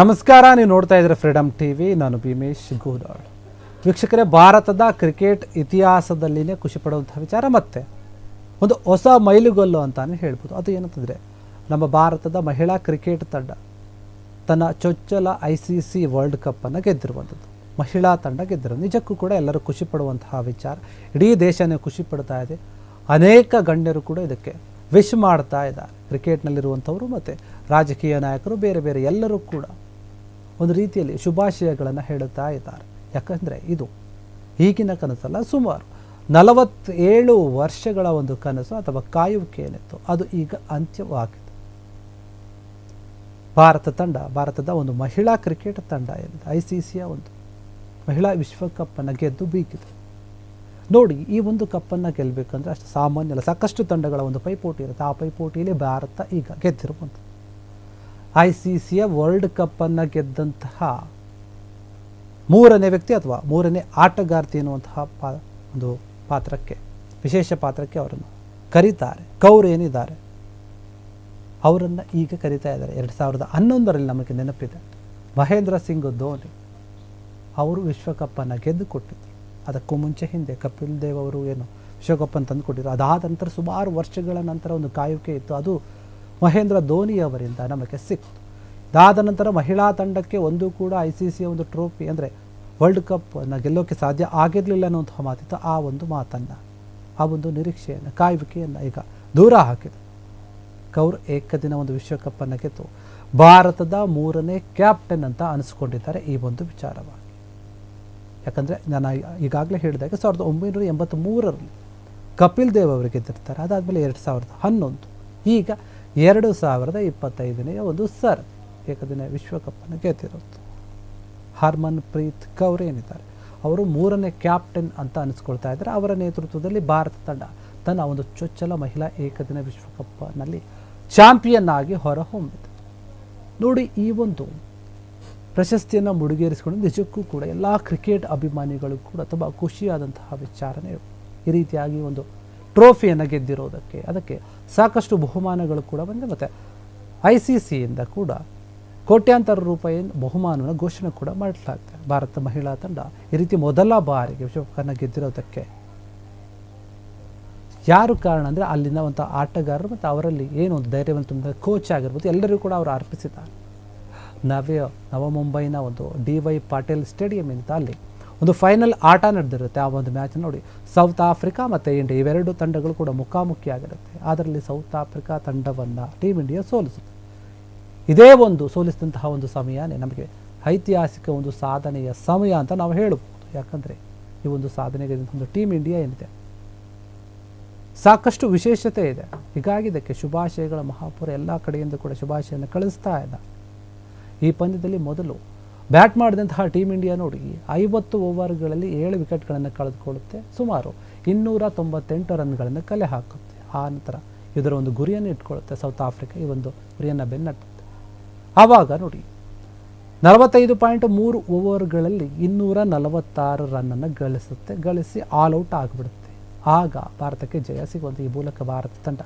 ನಮಸ್ಕಾರ, ನೀವು ನೋಡ್ತಾ ಇದ್ದೀರಾ ಫ್ರೀಡಮ್ ಟಿವಿ. ನಾನು ಭೀಮೇಶ್ ಗೂದಾಳ್. ವೀಕ್ಷಕರೇ, ಭಾರತದ ಕ್ರಿಕೆಟ್ ಇತಿಹಾಸದಲ್ಲಿನೇ ಖುಷಿ ಪಡುವಂತಹ ವಿಚಾರ ಮತ್ತೆ ಒಂದು ಹೊಸ ಮೈಲುಗಲ್ಲು ಅಂತಾನೆ ಹೇಳ್ಬೋದು. ಅದು ಏನಂತಂದರೆ, ನಮ್ಮ ಭಾರತದ ಮಹಿಳಾ ಕ್ರಿಕೆಟ್ ತಂಡ ತನ್ನ ಚೊಚ್ಚಲ ICC ವರ್ಲ್ಡ್ ಕಪ್ಪನ್ನು ಗೆದ್ದಿರುವಂಥದ್ದು. ಮಹಿಳಾ ತಂಡ ಗೆದ್ದಿರೋದು ನಿಜಕ್ಕೂ ಕೂಡ ಎಲ್ಲರೂ ಖುಷಿ ಪಡುವಂತಹ ವಿಚಾರ. ಇಡೀ ದೇಶನೇ ಖುಷಿ ಪಡ್ತಾ ಇದೆ. ಅನೇಕ ಗಣ್ಯರು ಕೂಡ ಇದಕ್ಕೆ ವಿಶ್ ಮಾಡ್ತಾ ಇದ್ದಾರೆ. ಕ್ರಿಕೆಟ್ನಲ್ಲಿರುವಂಥವರು ಮತ್ತು ರಾಜಕೀಯ ನಾಯಕರು, ಬೇರೆ ಬೇರೆ ಎಲ್ಲರೂ ಕೂಡ ಒಂದು ರೀತಿಯಲ್ಲಿ ಶುಭಾಶಯಗಳನ್ನು ಹೇಳುತ್ತಾ ಇದ್ದಾರೆ. ಯಾಕಂದರೆ ಇದು ಈಗಿನ ಕನಸಲ್ಲ, ಸುಮಾರು 47 ವರ್ಷಗಳ ಒಂದು ಕನಸು ಅಥವಾ ಕಾಯುವಿಕೆ ಏನಿತ್ತು ಅದು ಈಗ ಅಂತ್ಯವಾಗಿದೆ. ಭಾರತದ ಒಂದು ಮಹಿಳಾ ಕ್ರಿಕೆಟ್ ತಂಡ ಏನಿದೆ ICCಯ ಒಂದು ಮಹಿಳಾ ವಿಶ್ವಕಪ್ಪನ್ನು ಗೆದ್ದು ಬೀಗಿದೆ. ನೋಡಿ, ಈ ಒಂದು ಕಪ್ಪನ್ನು ಗೆಲ್ಲಬೇಕಂದ್ರೆ ಅಷ್ಟು ಸಾಮಾನ್ಯ ಅಲ್ಲ. ಸಾಕಷ್ಟು ತಂಡಗಳ ಒಂದು ಪೈಪೋಟಿ ಇರುತ್ತೆ. ಆ ಪೈಪೋಟಿಯಲ್ಲಿ ಭಾರತ ಈಗ ಗೆದ್ದಿರುವಂಥದ್ದು. ICCಯ ವರ್ಲ್ಡ್ ಕಪ್ಪನ್ನು ಗೆದ್ದಂತಹ ಮೂರನೇ ವ್ಯಕ್ತಿ ಅಥವಾ ಮೂರನೇ ಆಟಗಾರ್ತಿ ಎನ್ನುವಂತಹ ಒಂದು ಪಾತ್ರಕ್ಕೆ, ವಿಶೇಷ ಪಾತ್ರಕ್ಕೆ ಅವರನ್ನು ಕರೀತಾರೆ. ಕೌರ್ ಏನಿದ್ದಾರೆ ಅವರನ್ನು ಈಗ ಕರೀತಾ ಇದ್ದಾರೆ. 2011ರಲ್ಲಿ ನಮಗೆ ನೆನಪಿದೆ, ಮಹೇಂದ್ರ ಸಿಂಗ್ ಧೋನಿ ಅವರು ವಿಶ್ವಕಪ್ಪನ್ನು ಗೆದ್ದು ಕೊಟ್ಟಿದ್ದರು. ಅದಕ್ಕೂ ಮುಂಚೆ ಹಿಂದೆ ಕಪಿಲ್ ದೇವ್ ಅವರು ಏನು ವಿಶ್ವಕಪ್ಪನ್ನು ತಂದು ಕೊಟ್ಟಿದ್ರು. ಅದಾದ ನಂತರ ಸುಮಾರು ವರ್ಷಗಳ ನಂತರ ಒಂದು ಕಾಯುವಿಕೆ ಇತ್ತು. ಅದು ಮಹೇಂದ್ರ ಧೋನಿ ಅವರಿಂದ ನಮಗೆ ಸಿಕ್ತು. ಇದಾದ ನಂತರ ಮಹಿಳಾ ತಂಡಕ್ಕೆ ಒಂದು ಕೂಡ ICCಯ ಒಂದು ಟ್ರೋಫಿ ಅಂದರೆ ವರ್ಲ್ಡ್ ಕಪ್ಪನ್ನು ಗೆಲ್ಲೋಕ್ಕೆ ಸಾಧ್ಯ ಆಗಿರಲಿಲ್ಲ ಅನ್ನುವಂತಹ ಮಾತಿತ್ತು. ಆ ಒಂದು ಮಾತನ್ನು, ಆ ಒಂದು ನಿರೀಕ್ಷೆಯನ್ನು, ಕಾಯುವಿಕೆಯನ್ನು ಈಗ ದೂರ ಹಾಕಿದೆ. ಕೌರ್ ಏಕದಿನ ಒಂದು ವಿಶ್ವಕಪ್ಪನ್ನು ಗೆದ್ದು ಭಾರತದ ಮೂರನೇ ಕ್ಯಾಪ್ಟನ್ ಅಂತ ಅನಿಸ್ಕೊಂಡಿದ್ದಾರೆ ಈ ಒಂದು ವಿಚಾರವಾಗಿ. ಯಾಕಂದರೆ ನಾನು ಈಗಾಗಲೇ ಹೇಳಿದಾಗ 1983ರಲ್ಲಿ ಕಪಿಲ್ ದೇವ್ ಅವರು ಗೆದ್ದಿರ್ತಾರೆ. ಅದಾದಮೇಲೆ 2011, ಈಗ 2025ನೇ ಒಂದು ಏಕದಿನ ವಿಶ್ವಕಪ್ಪನ್ನು ಗೆದ್ದಿರೋದು. ಹರ್ಮನ್ ಪ್ರೀತ್ ಕೌರ್ ಏನಿದ್ದಾರೆ ಅವರು ಮೂರನೇ ಕ್ಯಾಪ್ಟನ್ ಅಂತ ಅನಿಸ್ಕೊಳ್ತಾ ಇದ್ದಾರೆ. ಅವರ ನೇತೃತ್ವದಲ್ಲಿ ಭಾರತ ತಂಡ ತನ್ನ ಒಂದು ಚೊಚ್ಚಲ ಮಹಿಳಾ ಏಕದಿನ ವಿಶ್ವಕಪ್ನಲ್ಲಿ ಚಾಂಪಿಯನ್ ಆಗಿ ಹೊರಹೊಮ್ಮಿದೆ. ನೋಡಿ, ಈ ಒಂದು ಪ್ರಶಸ್ತಿಯನ್ನು ಮುಡಿಗೇರಿಸಿಕೊಂಡು ನಿಜಕ್ಕೂ ಕೂಡ ಎಲ್ಲ ಕ್ರಿಕೆಟ್ ಅಭಿಮಾನಿಗಳು ಕೂಡ ತುಂಬ ಖುಷಿಯಾದಂತಹ ವಿಚಾರನೇ. ಈ ರೀತಿಯಾಗಿ ಒಂದು ಟ್ರೋಫಿಯನ್ನು ಗೆದ್ದಿರೋದಕ್ಕೆ ಅದಕ್ಕೆ ಸಾಕಷ್ಟು ಬಹುಮಾನಗಳು ಕೂಡ ಬಂದಿದೆ. ಮತ್ತು ICCಯಿಂದ ಕೂಡ ಕೋಟ್ಯಾಂತರ ರೂಪಾಯಿ ಬಹುಮಾನವನ್ನು ಘೋಷಣೆ ಕೂಡ ಮಾಡಲಾಗ್ತದೆ. ಭಾರತ ಮಹಿಳಾ ತಂಡ ಈ ರೀತಿ ಮೊದಲ ಬಾರಿಗೆ ವಿಶ್ವಕಪ್ಪನ್ನು ಗೆದ್ದಿರೋದಕ್ಕೆ ಯಾರು ಕಾರಣ ಅಂದರೆ ಅಲ್ಲಿನ ಒಂದು ಆಟಗಾರರು ಮತ್ತು ಅವರಲ್ಲಿ ಏನು ಒಂದು ಧೈರ್ಯವಂತ ಕೋಚ್ ಆಗಿರ್ಬೋದು, ಎಲ್ಲರಿಗೂ ಕೂಡ ಅವರು ಅರ್ಪಿಸಿದ್ದಾರೆ. ನವ ಮುಂಬೈನ ಒಂದು DY ಪಾಟೀಲ್ ಸ್ಟೇಡಿಯಂ ಅಂತ ಅಲ್ಲಿ ಒಂದು ಫೈನಲ್ ಆಟ ನಡೆದಿರುತ್ತೆ. ಆ ಒಂದು ಮ್ಯಾಚ್ ನೋಡಿ, ಸೌತ್ ಆಫ್ರಿಕಾ ಮತ್ತು ಇಂಡಿಯಾ ಇವೆರಡು ತಂಡಗಳು ಕೂಡ ಮುಖಾಮುಖಿಯಾಗಿರುತ್ತೆ. ಅದರಲ್ಲಿ ಸೌತ್ ಆಫ್ರಿಕಾ ತಂಡವನ್ನು ಟೀಮ್ ಇಂಡಿಯಾ ಸೋಲಿಸುತ್ತೆ. ಇದೇ ಒಂದು ಸೋಲಿಸಿದಂತಹ ಒಂದು ಸಮಯನೇ ನಮಗೆ ಐತಿಹಾಸಿಕ ಒಂದು ಸಾಧನೆಯ ಸಮಯ ಅಂತ ನಾವು ಹೇಳ್ಬೋದು. ಯಾಕಂದರೆ ಈ ಒಂದು ಸಾಧನೆಗೆ ಒಂದು ಟೀಮ್ ಇಂಡಿಯಾ ಏನಿದೆ ಸಾಕಷ್ಟು ವಿಶೇಷತೆ ಇದೆ. ಹೀಗಾಗಿ ಇದಕ್ಕೆ ಶುಭಾಶಯಗಳ ಮಹಾಪುರ ಎಲ್ಲ ಕಡೆಯಿಂದ ಕೂಡ ಶುಭಾಶಯವನ್ನು ಕಳಿಸ್ತಾ ಇದ್ದಾರೆ. ಈ ಪಂದ್ಯದಲ್ಲಿ ಮೊದಲು ಬ್ಯಾಟ್ ಮಾಡಿದಂತಹ ಟೀಮ್ ಇಂಡಿಯಾ ನೋಡಿ 50 ಓವರ್ಗಳಲ್ಲಿ 7 ವಿಕೆಟ್ಗಳನ್ನು ಕಳೆದುಕೊಳ್ಳುತ್ತೆ. ಸುಮಾರು 298 ರನ್ಗಳನ್ನು ಕಲೆ ಹಾಕುತ್ತೆ. ಆ ನಂತರ ಇದರ ಒಂದು ಗುರಿಯನ್ನು ಇಟ್ಕೊಳ್ಳುತ್ತೆ ಸೌತ್ ಆಫ್ರಿಕಾ. ಈ ಒಂದು ಗುರಿಯನ್ನು ಬೆನ್ನಟ್ಟುತ್ತೆ. ಆವಾಗ ನೋಡಿ 45.3 ಓವರ್ಗಳಲ್ಲಿ 246 ರನ್ನನ್ನು ಗಳಿಸಿ ಆಲ್ ಔಟ್ ಆಗಿಬಿಡುತ್ತೆ. ಆಗ ಭಾರತಕ್ಕೆ ಜಯ ಸಿಗುವಂಥ ಈ ಮೂಲಕ ಭಾರತ ತಂಡ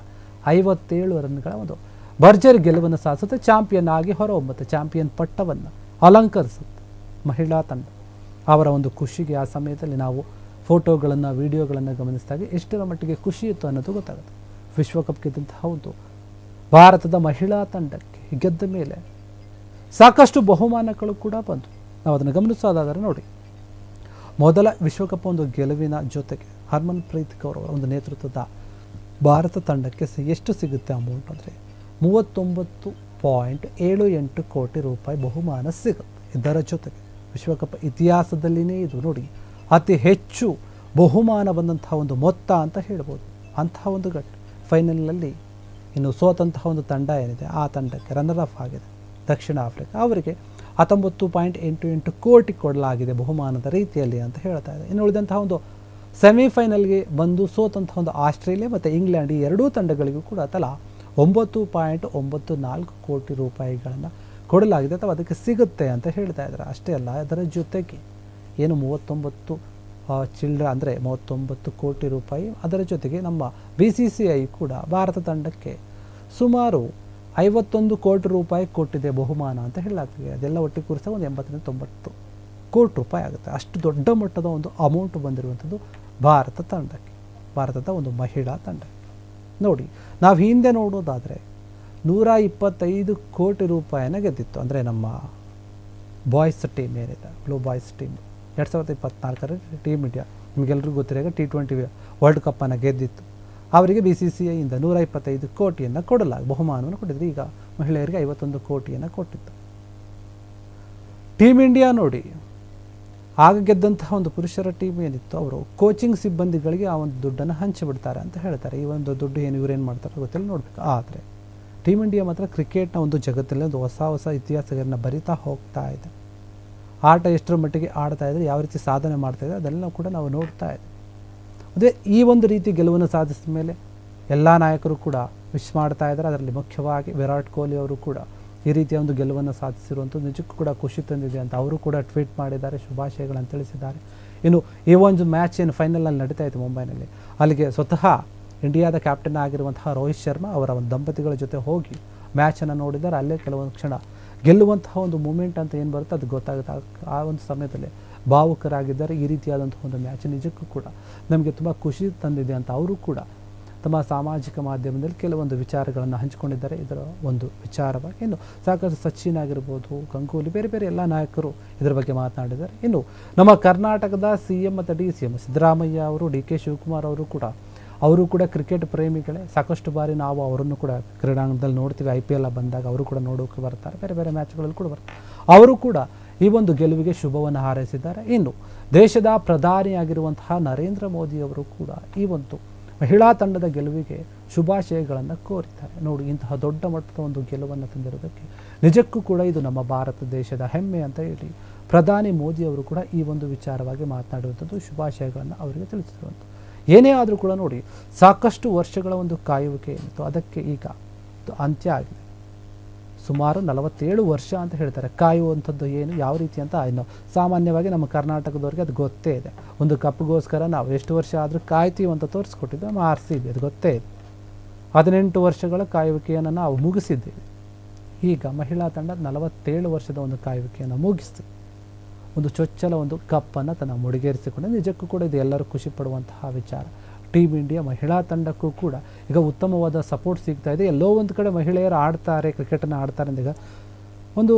57 ರನ್ಗಳ ಒಂದು ಭರ್ಜರಿ ಗೆಲುವನ್ನು ಸಾಧಿಸುತ್ತೆ. ಚಾಂಪಿಯನ್ ಆಗಿ ಹೊರಹೊಮ್ಮುತ್ತೆ. ಚಾಂಪಿಯನ್ ಪಟ್ಟವನ್ನು ಅಲಂಕರಿಸುತ್ತೆ ಮಹಿಳಾ ತಂಡ. ಅವರ ಒಂದು ಖುಷಿಗೆ ಆ ಸಮಯದಲ್ಲಿ ನಾವು ಫೋಟೋಗಳನ್ನು, ವಿಡಿಯೋಗಳನ್ನು ಗಮನಿಸಿದಾಗ ಎಷ್ಟರ ಮಟ್ಟಿಗೆ ಖುಷಿ ಇತ್ತು ಅನ್ನೋದು ಗೊತ್ತಾಗುತ್ತೆ. ವಿಶ್ವಕಪ್ ಗೆದ್ದಂತಹ ಒಂದು ಭಾರತದ ಮಹಿಳಾ ತಂಡಕ್ಕೆ ಗೆದ್ದ ಮೇಲೆ ಸಾಕಷ್ಟು ಬಹುಮಾನಗಳು ಕೂಡ ಬಂತು. ನಾವು ಅದನ್ನು ಗಮನಿಸೋದಾದರೆ ನೋಡಿ, ಮೊದಲ ವಿಶ್ವಕಪ್ ಒಂದು ಗೆಲುವಿನ ಜೊತೆಗೆ ಹರ್ಮನ್ ಪ್ರೀತ್ ಕೌರ್ ಅವರ ಒಂದು ನೇತೃತ್ವದ ಭಾರತ ತಂಡಕ್ಕೆ ಎಷ್ಟು ಸಿಗುತ್ತೆ ಅಮೌಂಟ್ ಅಂದರೆ 39.78 ಕೋಟಿ ರೂಪಾಯಿ ಬಹುಮಾನ ಸಿಗುತ್ತೆ. ಇದರ ಜೊತೆಗೆ ವಿಶ್ವಕಪ್ ಇತಿಹಾಸದಲ್ಲಿನೇ ಇದು ನೋಡಿ ಅತಿ ಹೆಚ್ಚು ಬಹುಮಾನ ಬಂದಂತಹ ಒಂದು ಮೊತ್ತ ಅಂತ ಹೇಳ್ಬೋದು. ಅಂತಹ ಒಂದು ಫೈನಲ್ನಲ್ಲಿ ಇನ್ನು ಸೋತಂತಹ ಒಂದು ತಂಡ ಏನಿದೆ ಆ ತಂಡಕ್ಕೆ ರನ್ನರ್ ಅಪ್ ಆಗಿದೆ ದಕ್ಷಿಣ ಆಫ್ರಿಕಾ. ಅವರಿಗೆ 19.88 ಕೋಟಿ ಕೊಡಲಾಗಿದೆ ಬಹುಮಾನದ ರೀತಿಯಲ್ಲಿ ಅಂತ ಹೇಳ್ತಾ ಇದೆ. ಇನ್ನು ಉಳಿದಂತಹ ಒಂದು ಸೆಮಿಫೈನಲ್ಗೆ ಬಂದು ಸೋತಂತಹ ಒಂದು ಆಸ್ಟ್ರೇಲಿಯಾ ಮತ್ತು ಇಂಗ್ಲೆಂಡ್ ಈ ಎರಡೂ ತಂಡಗಳಿಗೂ ಕೂಡ ತಲಾ 9.94 ಕೋಟಿ ರೂಪಾಯಿಗಳನ್ನು ಕೊಡಲಾಗಿದೆ ಅಥವಾ ಅದಕ್ಕೆ ಸಿಗುತ್ತೆ ಅಂತ ಹೇಳ್ತಾ ಇದ್ದಾರೆ. ಅಷ್ಟೇ ಅಲ್ಲ, ಅದರ ಜೊತೆಗೆ ಏನು 39 ಕೋಟಿ ರೂಪಾಯಿ, ಅದರ ಜೊತೆಗೆ ನಮ್ಮ BCCI ಕೂಡ ಭಾರತ ತಂಡಕ್ಕೆ ಸುಮಾರು 51 ಕೋಟಿ ರೂಪಾಯಿ ಕೊಟ್ಟಿದೆ ಬಹುಮಾನ ಅಂತ ಹೇಳಲಾಗ್ತದೆ. ಅದೆಲ್ಲ ಒಟ್ಟಿಗೆ ಕೂರಿಸಿದಾಗ ಒಂದು 80-90 ಕೋಟಿ ರೂಪಾಯಿ ಆಗುತ್ತೆ. ಅಷ್ಟು ದೊಡ್ಡ ಮಟ್ಟದ ಒಂದು ಅಮೌಂಟ್ ಬಂದಿರುವಂಥದ್ದು ಭಾರತದ ಒಂದು ಮಹಿಳಾ ತಂಡ. ನೋಡಿ, ನಾವು ಹಿಂದೆ ನೋಡೋದಾದರೆ 125 ಕೋಟಿ ರೂಪಾಯಿನ ಗೆದ್ದಿತ್ತು. ಅಂದರೆ ನಮ್ಮ ಬಾಯ್ಸ್ ಟೀಮ್ ಏನಿದೆ, blue boys team 2024 team India, ನಿಮಗೆಲ್ಲರಿಗೂ ಗೊತ್ತಿರೋ T20 ವರ್ಲ್ಡ್ ಕಪ್ಪನ್ನು ಗೆದ್ದಿತ್ತು. ಅವರಿಗೆ BCCIಯಿಂದ 125 ಕೋಟಿಯನ್ನು ಬಹುಮಾನವನ್ನು ಕೊಟ್ಟಿದ್ರು. ಈಗ ಮಹಿಳೆಯರಿಗೆ 51 ಕೋಟಿಯನ್ನು ಕೊಟ್ಟಿತ್ತು. ಟೀಮ್ ಇಂಡಿಯಾ ನೋಡಿ, ಆಗ ಗೆದ್ದಂತಹ ಒಂದು ಪುರುಷರ ಟೀಮ್ ಏನಿತ್ತು, ಅವರು ಕೋಚಿಂಗ್ ಸಿಬ್ಬಂದಿಗಳಿಗೆ ಆ ಒಂದು ದುಡ್ಡನ್ನು ಹಂಚಿಬಿಡ್ತಾರೆ ಅಂತ ಹೇಳ್ತಾರೆ. ಈ ಒಂದು ದುಡ್ಡು ಇವರೇನು ಮಾಡ್ತಾರೆ ಗೊತ್ತಿಲ್ಲ, ನೋಡಬೇಕು. ಆದರೆ ಟೀಮ್ ಇಂಡಿಯಾ ಮಾತ್ರ ಕ್ರಿಕೆಟ್ನ ಒಂದು ಜಗತ್ತಲ್ಲಿ ಒಂದು ಹೊಸ ಇತಿಹಾಸಗಳನ್ನು ಬರಿತಾ ಹೋಗ್ತಾ ಇದೆ. ಆಟ ಎಷ್ಟರ ಮಟ್ಟಿಗೆ ಆಡ್ತಾ ಇದ್ದಾರೆ, ಯಾವ ರೀತಿ ಸಾಧನೆ ಮಾಡ್ತಾ ಇದ್ದಾರೆ, ಅದೆಲ್ಲ ಕೂಡ ನಾವು ನೋಡ್ತಾ ಇದ್ದೀವಿ. ಅದೇ ಈ ಒಂದು ರೀತಿ ಗೆಲುವನ್ನು ಸಾಧಿಸಿದ ಮೇಲೆ ಎಲ್ಲ ನಾಯಕರು ಕೂಡ ವಿಶ್ ಮಾಡ್ತಾ ಇದ್ದಾರೆ. ಅದರಲ್ಲಿ ಮುಖ್ಯವಾಗಿ ವಿರಾಟ್ ಕೊಹ್ಲಿ ಅವರು ಕೂಡ ಈ ರೀತಿಯ ಒಂದು ಗೆಲುವನ್ನು ಸಾಧಿಸಿರುವಂಥದ್ದು ನಿಜಕ್ಕೂ ಕೂಡ ಖುಷಿ ತಂದಿದೆ ಅಂತ ಅವರು ಕೂಡ ಟ್ವೀಟ್ ಮಾಡಿದ್ದಾರೆ, ಶುಭಾಶಯಗಳನ್ನು ತಿಳಿಸಿದ್ದಾರೆ. ಇನ್ನು ಈ ಒಂದು ಮ್ಯಾಚ್ ಏನು ಫೈನಲಲ್ಲಿ ನಡೀತಾ ಇತ್ತು ಮುಂಬೈನಲ್ಲಿ, ಅಲ್ಲಿಗೆ ಸ್ವತಃ ಇಂಡಿಯಾದ ಕ್ಯಾಪ್ಟನ್ ಆಗಿರುವಂತಹ ರೋಹಿತ್ ಶರ್ಮಾ ಅವರ ಒಂದು ದಂಪತಿಗಳ ಜೊತೆ ಹೋಗಿ ಮ್ಯಾಚನ್ನು ನೋಡಿದ್ದಾರೆ. ಅಲ್ಲೇ ಕೆಲವೊಂದು ಕ್ಷಣ ಗೆಲ್ಲುವಂತಹ ಒಂದು ಮೂಮೆಂಟ್ ಅಂತ ಏನು ಬರುತ್ತೆ ಅದು ಗೊತ್ತಾಗುತ್ತೆ. ಆ ಒಂದು ಸಮಯದಲ್ಲಿ ಭಾವುಕರಾಗಿದ್ದಾರೆ. ಈ ರೀತಿಯಾದಂತಹ ಒಂದು ಮ್ಯಾಚ್ ನಿಜಕ್ಕೂ ಕೂಡ ನಮಗೆ ತುಂಬ ಖುಷಿ ತಂದಿದೆ ಅಂತ ಅವರು ಕೂಡ ತಮ್ಮ ಸಾಮಾಜಿಕ ಮಾಧ್ಯಮದಲ್ಲಿ ಕೆಲವೊಂದು ವಿಚಾರಗಳನ್ನು ಹಂಚಿಕೊಂಡಿದ್ದಾರೆ. ಇದರ ಒಂದು ವಿಚಾರವಾಗಿ ಇನ್ನು ಸಾಕಷ್ಟು ಸಚಿನ್ ಆಗಿರ್ಬೋದು, ಗಂಗೂಲಿ, ಬೇರೆ ಎಲ್ಲ ನಾಯಕರು ಇದರ ಬಗ್ಗೆ ಮಾತನಾಡಿದ್ದಾರೆ. ಇನ್ನು ನಮ್ಮ ಕರ್ನಾಟಕದ CM ಮತ್ತು DCM ಸಿದ್ದರಾಮಯ್ಯ ಅವರು, DK ಶಿವಕುಮಾರ್ ಅವರು ಕೂಡ ಕ್ರಿಕೆಟ್ ಪ್ರೇಮಿಗಳೇ. ಸಾಕಷ್ಟು ಬಾರಿ ನಾವು ಅವರನ್ನು ಕೂಡ ಕ್ರೀಡಾಂಗಣದಲ್ಲಿ ನೋಡ್ತೀವಿ. IPL ಬಂದಾಗ ಅವರು ಕೂಡ ನೋಡೋಕೆ ಬರ್ತಾರೆ, ಬೇರೆ ಮ್ಯಾಚ್ಗಳಲ್ಲಿ ಕೂಡ ಬರ್ತಾರೆ. ಅವರು ಕೂಡ ಈ ಒಂದು ಗೆಲುವಿಗೆ ಶುಭವನ್ನು ಹಾರೈಸಿದ್ದಾರೆ. ಇನ್ನು ದೇಶದ ಪ್ರಧಾನಿಯಾಗಿರುವಂತಹ ನರೇಂದ್ರ ಮೋದಿ ಅವರು ಕೂಡ ಈ ಒಂದು ಮಹಿಳಾ ತಂಡದ ಗೆಲುವಿಗೆ ಶುಭಾಶಯಗಳನ್ನು ಕೋರಿದ್ದಾರೆ. ನೋಡಿ, ಇಂತಹ ದೊಡ್ಡ ಮಟ್ಟದ ಒಂದು ಗೆಲುವನ್ನು ತಂದಿರೋದಕ್ಕೆ ನಿಜಕ್ಕೂ ಕೂಡ ಇದು ನಮ್ಮ ಭಾರತ ದೇಶದ ಹೆಮ್ಮೆ ಅಂತ ಹೇಳಿ ಪ್ರಧಾನಿ ಮೋದಿ ಅವರು ಕೂಡ ಈ ಒಂದು ವಿಚಾರವಾಗಿ ಮಾತನಾಡುವಂಥದ್ದು, ಶುಭಾಶಯಗಳನ್ನು ಅವರಿಗೆ ತಿಳಿಸಿರುವಂಥದ್ದು. ಏನೇ ಆದರೂ ಕೂಡ ನೋಡಿ, ಸಾಕಷ್ಟು ವರ್ಷಗಳ ಒಂದು ಕಾಯುವಿಕೆ ಏನಿತ್ತು ಅದಕ್ಕೆ ಈಗ ಅಂತ್ಯ ಆಗಿದೆ. ಸುಮಾರು 47 ವರ್ಷ ಅಂತ ಹೇಳ್ತಾರೆ ಕಾಯುವಂಥದ್ದು ಏನು ಯಾವ ರೀತಿ ಅಂತ. ಇನ್ನು ಸಾಮಾನ್ಯವಾಗಿ ನಮ್ಮ ಕರ್ನಾಟಕದವ್ರಿಗೆ ಅದು ಗೊತ್ತೇ ಇದೆ. ಒಂದು ಕಪ್ಗೋಸ್ಕರ ನಾವು ಎಷ್ಟು ವರ್ಷ ಆದರೂ ಕಾಯ್ತೀವಿ ಅಂತ ತೋರಿಸ್ಕೊಟ್ಟಿದ್ದು ನಮ್ಮ RCB, ಅದು ಗೊತ್ತೇ ಇದೆ. 18 ವರ್ಷಗಳ ಕಾಯುವಿಕೆಯನ್ನು ನಾವು ಮುಗಿಸಿದ್ದೇವೆ. ಈಗ ಮಹಿಳಾ ತಂಡ 47 ವರ್ಷದ ಒಂದು ಕಾಯುವಿಕೆಯನ್ನು ಮುಗಿಸಿ ಒಂದು ಚೊಚ್ಚಲ ಒಂದು ಕಪ್ಪನ್ನು ತನ್ನ ಮುಡಿಗೇರಿಸಿಕೊಂಡು ನಿಜಕ್ಕೂ ಕೂಡ ಇದು ಎಲ್ಲರೂ ಖುಷಿ ಪಡುವಂತಹ ವಿಚಾರ. ಟೀಮ್ ಇಂಡಿಯಾ ಮಹಿಳಾ ತಂಡಕ್ಕೂ ಕೂಡ ಈಗ ಉತ್ತಮವಾದ ಸಪೋರ್ಟ್ ಸಿಗ್ತಾ ಇದೆ. ಎಲ್ಲೋ ಒಂದು ಕಡೆ ಮಹಿಳೆಯರು ಆಡ್ತಾರೆ, ಕ್ರಿಕೆಟನ್ನು ಆಡ್ತಾರೆ ಅಂದಾಗ ಒಂದು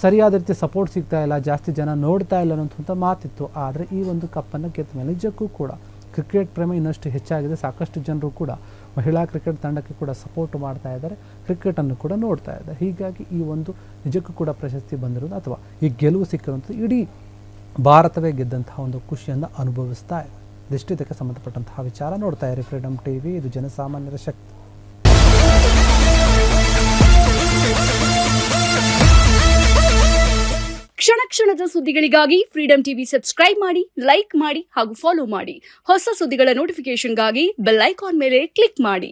ಸರಿಯಾದ ರೀತಿ ಸಪೋರ್ಟ್ ಸಿಗ್ತಾ ಇಲ್ಲ, ಜಾಸ್ತಿ ಜನ ನೋಡ್ತಾ ಇಲ್ಲ ಅನ್ನೋಂಥ ಮಾತಿತ್ತು. ಆದರೆ ಈ ಒಂದು ಕಪ್ಪನ್ನು ಗೆದ್ದ ಮೇಲೆ ನಿಜಕ್ಕೂ ಕೂಡ ಕ್ರಿಕೆಟ್ ಪ್ರೇಮ ಇನ್ನಷ್ಟು ಹೆಚ್ಚಾಗಿದೆ. ಸಾಕಷ್ಟು ಜನರು ಕೂಡ ಮಹಿಳಾ ಕ್ರಿಕೆಟ್ ತಂಡಕ್ಕೆ ಕೂಡ ಸಪೋರ್ಟ್ ಮಾಡ್ತಾ ಇದ್ದಾರೆ, ಕ್ರಿಕೆಟನ್ನು ಕೂಡ ನೋಡ್ತಾ ಇದ್ದಾರೆ. ಹೀಗಾಗಿ ಈ ಒಂದು ನಿಜಕ್ಕೂ ಕೂಡ ಪ್ರಶಸ್ತಿ ಬಂದಿರೋದು ಅಥವಾ ಈ ಗೆಲುವು ಸಿಕ್ಕಿರುವಂಥದ್ದು ಇಡೀ ಭಾರತವೇ ಗೆದ್ದಂತಹ ಒಂದು ಖುಷಿಯನ್ನು ಅನುಭವಿಸ್ತಾ ಇದೆ. ಇದಿಷ್ಟು ಇದಕ್ಕೆ ಸಂಬಂಧಪಟ್ಟಂತಹ ವಿಚಾರ. ನೋಡ್ತಾ ಇರಿ ಫ್ರೀಡಮ್ ಟಿವಿ, ಇದು ಜನಸಾಮಾನ್ಯರ ಶಕ್ತಿ. ಕ್ಷಣ ಕ್ಷಣದ ಸುದ್ದಿಗಳಿಗಾಗಿ ಫ್ರೀಡಮ್ ಟಿವಿ ಸಬ್ಸ್ಕ್ರೈಬ್ ಮಾಡಿ, ಲೈಕ್ ಮಾಡಿ ಹಾಗೂ ಫಾಲೋ ಮಾಡಿ. ಹೊಸ ಸುದ್ದಿಗಳ ನೋಟಿಫಿಕೇಶನ್ಗಾಗಿ ಬೆಲ್ ಐಕಾನ್ ಮೇಲೆ ಕ್ಲಿಕ್ ಮಾಡಿ.